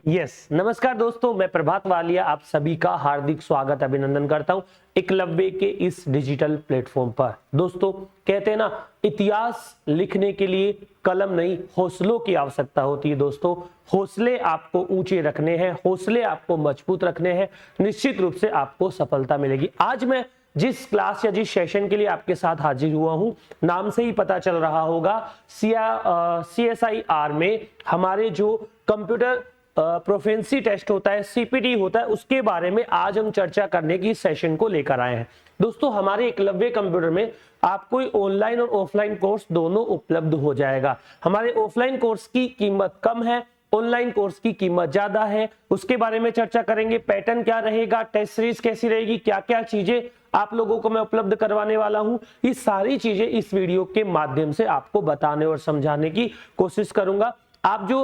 नमस्कार दोस्तों, मैं प्रभात वालिया आप सभी का हार्दिक स्वागत अभिनंदन करता हूं एकलव्य के इस डिजिटल प्लेटफॉर्म पर। दोस्तों कहते हैं ना, इतिहास लिखने के लिए कलम नहीं हौसलों की आवश्यकता होती है। दोस्तों हौसले आपको ऊंचे रखने हैं, हौसले आपको मजबूत रखने हैं, निश्चित रूप से आपको सफलता मिलेगी। आज मैं जिस क्लास या जिस सेशन के लिए आपके साथ हाजिर हुआ हूं, नाम से ही पता चल रहा होगा, CSIR में हमारे जो कंप्यूटर प्रोफिशिएंसी टेस्ट होता है, CPT होता है, उसके बारे में आज हम चर्चा करने की सेशन को लेकर आए हैं। दोस्तों हमारे एकलव्य कंप्यूटर में आपको ऑनलाइन और ऑफलाइन कोर्स दोनों उपलब्ध हो जाएगा। हमारे ऑफलाइन कोर्स की कीमत कम है, ऑनलाइन कोर्स की कीमत ज्यादा है। उसके बारे में चर्चा करेंगे, पैटर्न क्या रहेगा, टेस्ट सीरीज कैसी रहेगी, क्या क्या चीजें आप लोगों को मैं उपलब्ध करवाने वाला हूं, ये सारी चीजें इस वीडियो के माध्यम से आपको बताने और समझाने की कोशिश करूंगा। आप जो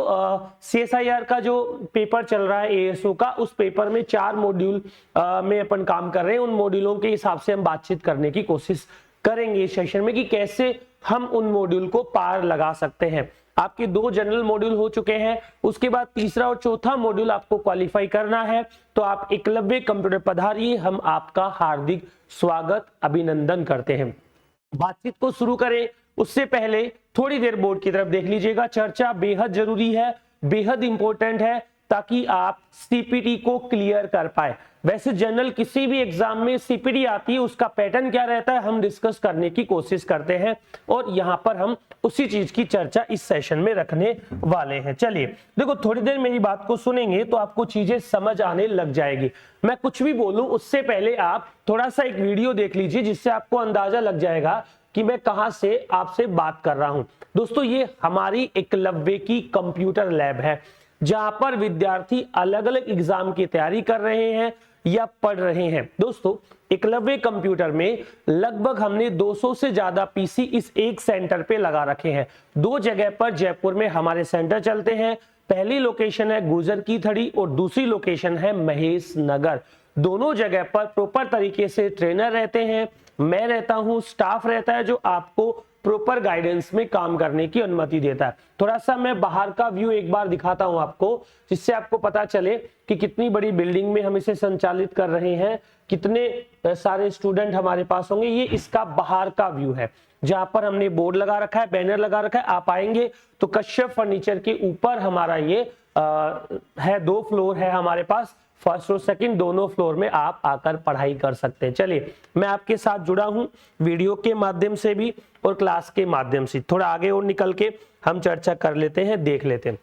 CSIR का जो पेपर चल रहा है ASO का, उस पेपर में 4 मॉड्यूल में अपन काम कर रहे हैं। उन मॉड्यूलों के हिसाब से हम बातचीत करने की कोशिश करेंगे इस सेशन में कि कैसे हम उन मॉड्यूल को पार लगा सकते हैं। आपके 2 जनरल मॉड्यूल हो चुके हैं, उसके बाद तीसरा और चौथा मॉड्यूल आपको क्वालिफाई करना है। तो आप एकलव्य कंप्यूटर पधारिए, हम आपका हार्दिक स्वागत अभिनंदन करते हैं। बातचीत को शुरू करें उससे पहले थोड़ी देर बोर्ड की तरफ देख लीजिएगा। चर्चा बेहद जरूरी है, बेहद इंपॉर्टेंट है, ताकि आप CPT को क्लियर कर पाए। वैसे जनरल किसी भी एग्जाम में CPT आती है, उसका पैटर्न क्या रहता है हम डिस्कस करने की कोशिश करते हैं, और यहां पर हम उसी चीज की चर्चा इस सेशन में रखने वाले हैं। चलिए देखो, थोड़ी देर मेरी बात को सुनेंगे तो आपको चीजें समझ आने लग जाएगी। मैं कुछ भी बोलूं उससे पहले आप थोड़ा सा एक वीडियो देख लीजिए, जिससे आपको अंदाजा लग जाएगा कि मैं कहां से आपसे बात कर रहा हूं। दोस्तों ये हमारी एकलव्य की कंप्यूटर लैब है, जहां पर विद्यार्थी अलग अलग एग्जाम की तैयारी कर रहे हैं या पढ़ रहे हैं। दोस्तों एकलव्य कंप्यूटर में लगभग हमने 200 से ज्यादा PC इस एक सेंटर पे लगा रखे हैं। 2 जगह पर जयपुर में हमारे सेंटर चलते हैं। पहली लोकेशन है गुजर की थड़ी और दूसरी लोकेशन है महेश नगर। दोनों जगह पर प्रॉपर तरीके से ट्रेनर रहते हैं, मैं रहता हूं, स्टाफ रहता है, जो आपको प्रॉपर गाइडेंस में काम करने की अनुमति देता है। थोड़ा सा मैं बाहर का व्यू एक बार दिखाता हूं आपको, जिससे आपको पता चले कि कितनी बड़ी बिल्डिंग में हम इसे संचालित कर रहे हैं, कितने सारे स्टूडेंट हमारे पास होंगे। ये इसका बाहर का व्यू है, जहां पर हमने बोर्ड लगा रखा है, बैनर लगा रखा है। आप आएंगे तो कश्यप फर्नीचर के ऊपर हमारा ये है, 2 फ्लोर है हमारे पास, फर्स्ट और सेकंड, दोनों फ्लोर में आप आकर पढ़ाई कर सकते हैं। चलिए मैं आपके साथ जुड़ा हूं वीडियो के माध्यम से भी और क्लास के माध्यम से। थोड़ा आगे और निकल के हम चर्चा कर लेते हैं, देख लेते हैं।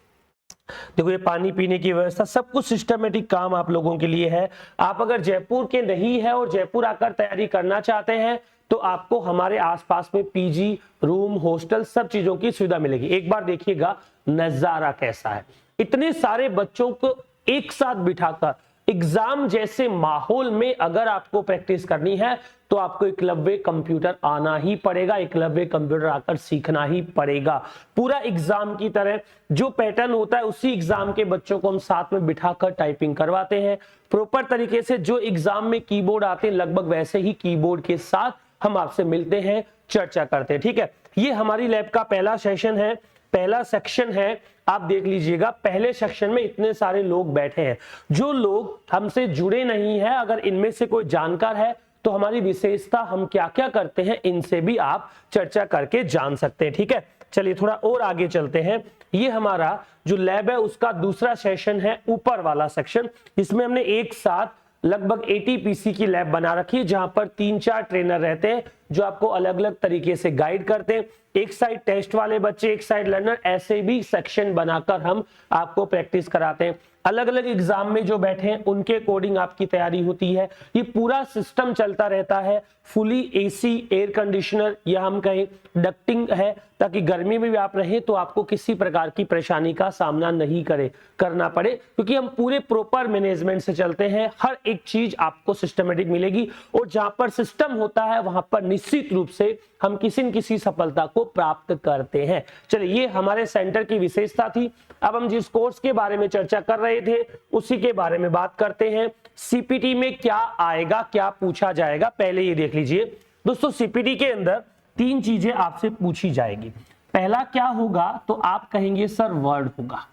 देखो ये पानी पीने की व्यवस्था, सब कुछ सिस्टमेटिक काम आप लोगों के लिए है। आप अगर जयपुर के नहीं है और जयपुर आकर तैयारी करना चाहते हैं तो आपको हमारे आसपास में PG रूम, हॉस्टल, सब चीजों की सुविधा मिलेगी। एक बार देखिएगा नजारा कैसा है, इतने सारे बच्चों को एक साथ बिठाकर एग्जाम जैसे माहौल में अगर आपको प्रैक्टिस करनी है तो आपको एकलव्य कंप्यूटर आना ही पड़ेगा, एकलव्य कंप्यूटर आकर सीखना ही पड़ेगा। पूरा एग्जाम की तरह जो पैटर्न होता है उसी एग्जाम के बच्चों को हम साथ में बिठाकर टाइपिंग करवाते हैं। प्रॉपर तरीके से जो एग्जाम में कीबोर्ड आते हैं, लगभग वैसे ही कीबोर्ड के साथ हम आपसे मिलते हैं, चर्चा करते हैं। ठीक है, ये हमारी लैब का पहला सेशन है, पहला सेक्शन है। आप देख लीजिएगा, पहले सेक्शन में इतने सारे लोग बैठे हैं। जो लोग हमसे जुड़े नहीं हैं, अगर इनमें से कोई जानकार है तो हमारी विशेषता, हम क्या क्या करते हैं, इनसे भी आप चर्चा करके जान सकते हैं। ठीक है, चलिए थोड़ा और आगे चलते हैं। ये हमारा जो लैब है उसका दूसरा सेशन है, ऊपर वाला सेक्शन, जिसमें हमने एक साथ लगभग 80 PC की लैब बना रखी है, जहां पर 3-4 ट्रेनर रहते हैं जो आपको अलग अलग तरीके से गाइड करते हैं। एक साइड टेस्ट वाले बच्चे, एक साइड लर्नर, ऐसे भी सेक्शन बनाकर हम आपको प्रैक्टिस कराते हैं। अलग अलग एग्जाम में जो बैठे हैं उनके अकॉर्डिंग आपकी तैयारी होती है। ये पूरा सिस्टम चलता रहता है, फुली AC, एयर कंडीशनर या हम कहें डक्टिंग है, ताकि गर्मी में भी आप रहें तो आपको किसी प्रकार की परेशानी का सामना नहीं करना पड़े, क्योंकि हम पूरे प्रॉपर मैनेजमेंट से चलते हैं। हर एक चीज आपको सिस्टमेटिक मिलेगी, और जहां पर सिस्टम होता है वहां पर निश्चित रूप से हम किसी न किसी सफलता को प्राप्त करते हैं। चलिए ये हमारे सेंटर की विशेषता थी। अब हम जिस कोर्स के बारे में चर्चा कर रहे थे उसी के बारे में बात करते हैं। CPT में क्या आएगा, क्या पूछा जाएगा, पहले ये देख लीजिए। दोस्तों CPT के अंदर 3 चीजें आपसे पूछी जाएगी। पहला क्या होगा तो आप कहेंगे सर वर्ड होगा।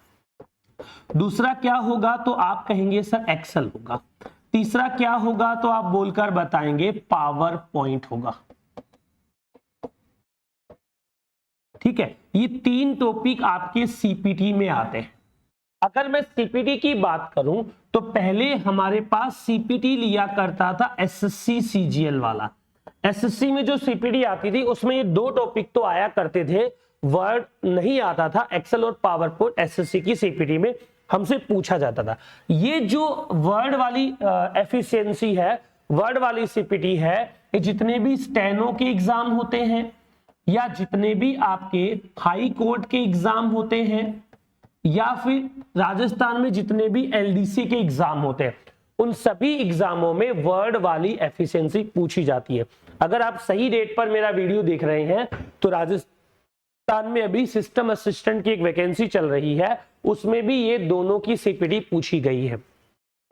दूसरा क्या होगा तो आप कहेंगे सर एक्सेल होगा। तीसरा क्या होगा तो आप बोलकर बताएंगे पावर पॉइंट होगा। ठीक है, ये 3 टॉपिक आपके सीपीटी में आते हैं। अगर मैं सीपीटी की बात करूं तो पहले हमारे पास सीपीटी लिया करता था एसएससी सीजीएल वाला। एसएससी में जो सीपीटी आती थी उसमें ये 2 टॉपिक तो आया करते थे, वर्ड नहीं आता था, एक्सेल और पावर पॉइंट एसएससी की सीपीटी में हमसे पूछा जाता था। ये जो वर्ड वाली एफिशिएंसी है, वर्ड वाली सीपीटी है, ये जितने भी स्टेनो के एग्जाम होते हैं या जितने भी आपके हाई कोर्ट के एग्जाम होते हैं या फिर राजस्थान में जितने भी एलडीसी के एग्जाम होते हैं, उन सभी एग्जामों में वर्ड वाली एफिशिएंसी पूछी जाती है। अगर आप सही डेट पर मेरा वीडियो देख रहे हैं तो राजस्थान में अभी सिस्टम असिस्टेंट की एक वैकेंसी चल रही है, उसमें भी ये दोनों की सीपीटी पूछी गई है।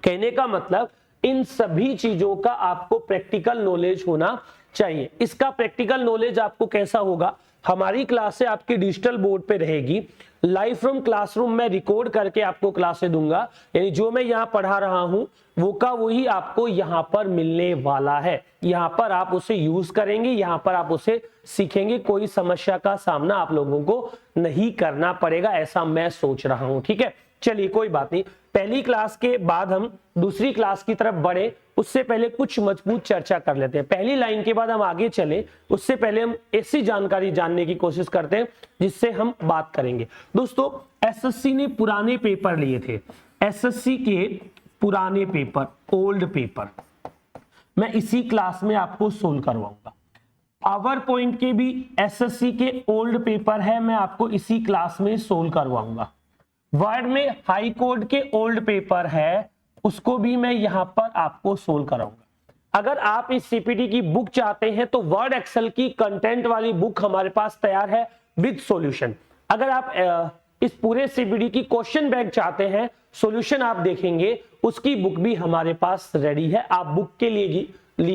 कहने का मतलब इन सभी चीजों का आपको प्रैक्टिकल नॉलेज होना चाहिए। इसका प्रैक्टिकल नॉलेज आपको कैसा होगा, हमारी क्लासें आपकी डिजिटल बोर्ड पे रहेगी, लाइव फ्रॉम क्लासरूम में रिकॉर्ड करके आपको क्लासें दूंगा, यानी जो मैं यहाँ पढ़ा रहा हूं वो का वही आपको यहाँ पर मिलने वाला है। यहाँ पर आप उसे यूज करेंगे, यहाँ पर आप उसे सीखेंगे, कोई समस्या का सामना आप लोगों को नहीं करना पड़ेगा, ऐसा मैं सोच रहा हूं। ठीक है, चलिए कोई बात नहीं, पहली क्लास के बाद हम दूसरी क्लास की तरफ बढ़े उससे पहले कुछ मजबूत चर्चा कर लेते हैं। पहली लाइन के बाद हम आगे चले उससे पहले हम ऐसी जानकारी जानने की कोशिश करते हैं जिससे हम बात करेंगे। दोस्तों, एसएससी ने पुराने पेपर लिए थे, एसएससी के पुराने पेपर, ओल्ड पेपर मैं इसी क्लास में आपको सोल्व करवाऊंगा। पावर पॉइंट के भी एसएससी के ओल्ड पेपर है, मैं आपको इसी क्लास में सोल्व करवाऊंगा। वर्ड में हाई कोर्ट के ओल्ड पेपर है, उसको भी मैं यहां पर आपको सोल्व कराऊंगा। अगर आप इस सीपीटी की बुक चाहते हैं तो वर्ड एक्सेल की कंटेंट वाली बुक हमारे पास तैयार है विद सॉल्यूशन। अगर आप इस पूरे सीपीटी की क्वेश्चन बैंक चाहते हैं, सॉल्यूशन आप देखेंगे, उसकी बुक भी हमारे पास रेडी है, आप बुक के लिए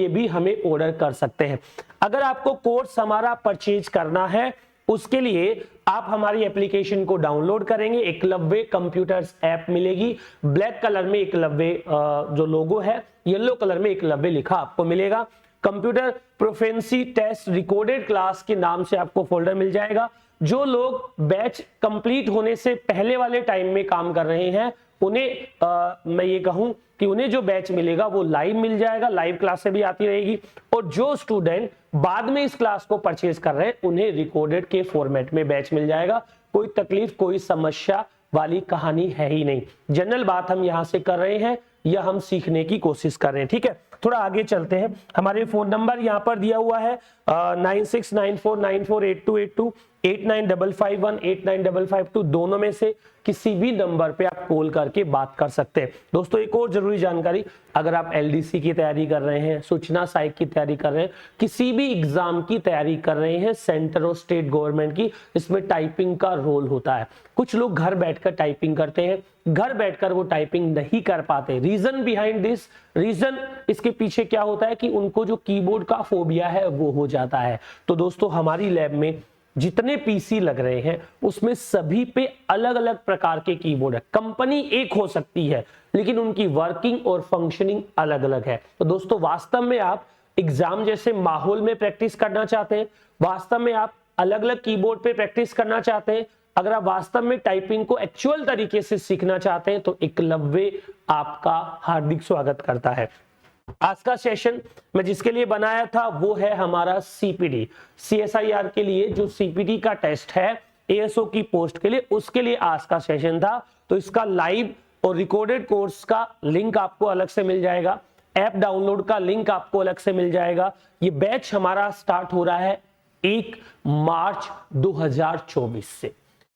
भी हमें ऑर्डर कर सकते हैं। अगर आपको कोर्स हमारा परचेज करना है उसके लिए आप हमारी एप्लीकेशन को डाउनलोड करेंगे, एकलव्य कंप्यूटर्स ऐप मिलेगी, ब्लैक कलर में एकलव्य जो लोगो है, येलो कलर में एकलव्य लिखा आपको मिलेगा। Computer proficiency test recorded class के नाम से आपको फोल्डर मिल जाएगा। जो लोग बैच कंप्लीट होने से पहले वाले टाइम में काम कर रहे हैं उन्हें मैं ये कहूं कि उन्हें जो बैच मिलेगा वो लाइव मिल जाएगा, लाइव क्लासें भी आती रहेगी, और जो स्टूडेंट बाद में इस क्लास को परचेज कर रहे हैं उन्हें रिकॉर्डेड के फॉर्मेट में बैच मिल जाएगा। कोई तकलीफ, कोई समस्या वाली कहानी है ही नहीं। जनरल बात हम यहां से कर रहे हैं या हम सीखने की कोशिश कर रहे हैं। ठीक है, थोड़ा आगे चलते हैं। हमारे फोन नंबर यहां पर दिया हुआ है 9694948282, 8955 8955 दोनों में से किसी भी नंबर पे आप कॉल करके बात कर सकते हैं। दोस्तों, एक और जरूरी जानकारी, अगर आप एलडीसी की तैयारी कर रहे हैं, सूचना सहायक की तैयारी कर रहे हैं, किसी भी एग्जाम की तैयारी कर रहे हैं सेंटर और स्टेट गवर्नमेंट की, इसमें टाइपिंग का रोल होता है। कुछ लोग घर बैठकर टाइपिंग करते हैं, घर बैठकर वो टाइपिंग नहीं कर पाते। रीजन बिहाइंड दिस, रीजन इसके पीछे क्या होता है कि उनको जो कीबोर्ड का फोबिया है वो हो जाता है। तो दोस्तों, हमारी लैब में जितने पीसी लग रहे हैं उसमें सभी पे अलग अलग प्रकार के कीबोर्ड है। कंपनी एक हो सकती है लेकिन उनकी वर्किंग और फंक्शनिंग अलग अलग है। तो दोस्तों, वास्तव में आप एग्जाम जैसे माहौल में प्रैक्टिस करना चाहते हैं, वास्तव में आप अलग अलग कीबोर्ड पे प्रैक्टिस करना चाहते हैं, अगर आप वास्तव में टाइपिंग को एक्चुअल तरीके से सीखना चाहते हैं तो एकलव्य आपका हार्दिक स्वागत करता है। आज का सेशन मैं जिसके लिए बनाया था वो है हमारा सीपीटी, सीएसआईआर के लिए जो सीपीटी का टेस्ट है एएसओ की पोस्ट के लिए, उसके लिए आज का सेशन था। तो इसका लाइव और रिकॉर्डेड कोर्स का लिंक आपको अलग से मिल जाएगा, ऐप डाउनलोड का लिंक आपको अलग से मिल जाएगा। ये बैच हमारा स्टार्ट हो रहा है 1 मार्च 2024 से।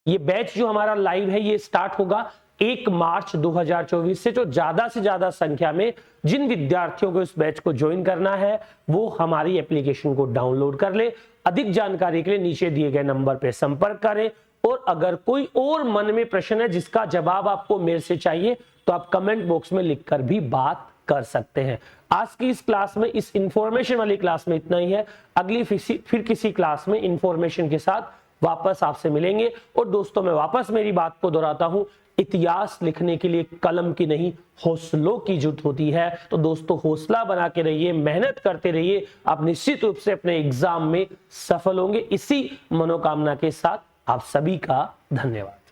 ये बैच जो हमारा लाइव है ये स्टार्ट होगा 1 मार्च 2024 से। जो ज्यादा से ज्यादा संख्या में जिन विद्यार्थियों को इस बैच को ज्वाइन करना है वो हमारी एप्लीकेशन को डाउनलोड कर ले। अधिक जानकारी के लिए नीचे दिए गए नंबर पर संपर्क करें, और अगर कोई और मन में प्रश्न है जिसका जवाब आपको मेरे से चाहिए तो आप कमेंट बॉक्स में लिखकर भी बात कर सकते हैं। आज की इस क्लास में, इस इंफॉर्मेशन वाली क्लास में इतना ही है। अगली फिर किसी क्लास में इंफॉर्मेशन के साथ वापस आपसे मिलेंगे। और दोस्तों, मैं वापस मेरी बात को दोहराता हूं, इतिहास लिखने के लिए कलम की नहीं हौसलों की जरूरत होती है। तो दोस्तों हौसला बना के रहिए, मेहनत करते रहिए, आप निश्चित रूप से अपने एग्जाम में सफल होंगे। इसी मनोकामना के साथ आप सभी का धन्यवाद।